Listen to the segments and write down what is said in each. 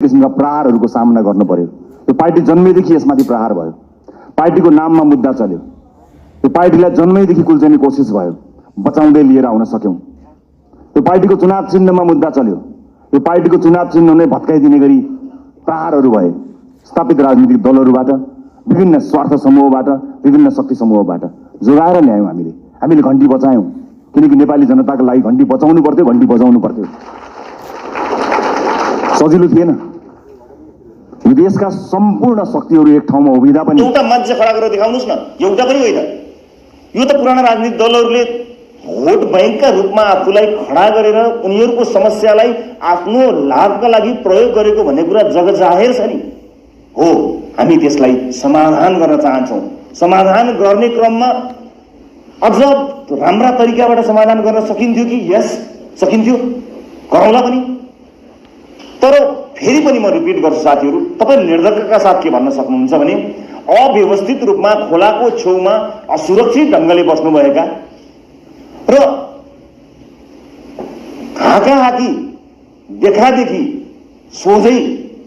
किसिमका प्रहारहरूको सामना गर्नु पर्यो। यो पार्टी जन्मेदेखि यसमाथि प्रहार भयो। पार्टीको नाममा मुद्दा चल्यो। यो पार्टीलाई जन्मैदेखि कुल्चिने कोसिस भयो, बचाउँदै लिएर आउन सक्यौं। यो पार्टीको चुनाव चिन्हमा मुद्दा चल्यो। यो पार्टीको चुनाव चिन्ह नै भत्काइदिने गरी प्रहारहरू भए स्थापित राजनीतिक दलहरूबाट, विभिन्न स्वार्थ समूहबाट, विभिन्न शक्ति समूहबाट जोगाएर ल्यायौं। हामीले घण्टी बचायौं, किनकि नेपाली जनताको लागि घण्टी बचाउनु पर्थ्यो, घण्टी बजाउनु पर्थ्यो। सजिलो थिएन। यो देशका सम्पूर्ण शक्तिहरू एक ठाउँमा उभिँदा पनि एउटा मान्छे खडा गरेर देखाउनुस् न, एउटा पनि होइन। यो त पुराना राजनीतिक दलहरूले भोट बैंकका रूपमा आफूलाई खडा गरेर उनीहरूको समस्यालाई आफ्नो लाभका लागि प्रयोग गरेको भन्ने कुरा जगजाहेर छ नि। हो, हामी त्यसलाई समाधान गर्न चाहन्छौँ। समाधान गर्ने क्रममा अझ राम्रा तरिकाबाट समाधान गर्न सकिन्थ्यो कि? यस, सकिन्थ्यो, गरौँला पनि। तर फेरि पनि म रिपिट गर्छु साथीहरू, तपाईँ निर्धक्कका साथ के भन्न सक्नुहुन्छ भने अव्यवस्थित रूपमा खोलाको छेउमा असुरक्षित ढङ्गले बस्नुभएका र हाकाहाकी देखादेखि सोझै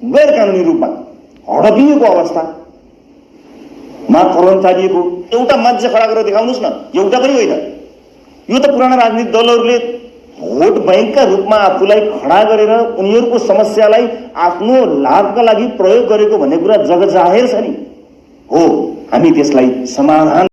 गैर कानुनी रूपमा हडपिएको अवस्थामा कर्मचारीको एउटा मान्छे खडा गरेर देखाउनुस् न, एउटा पनि होइन। यो त पुराना राजनीतिक दलहरूले भोट बैंकका रूपमा आफूलाई खडा गरेर उनीहरूको समस्यालाई आफ्नो लाभका लागि प्रयोग गरेको भन्ने कुरा जगजाहेर छ नि। हो, हामी त्यसलाई समाधान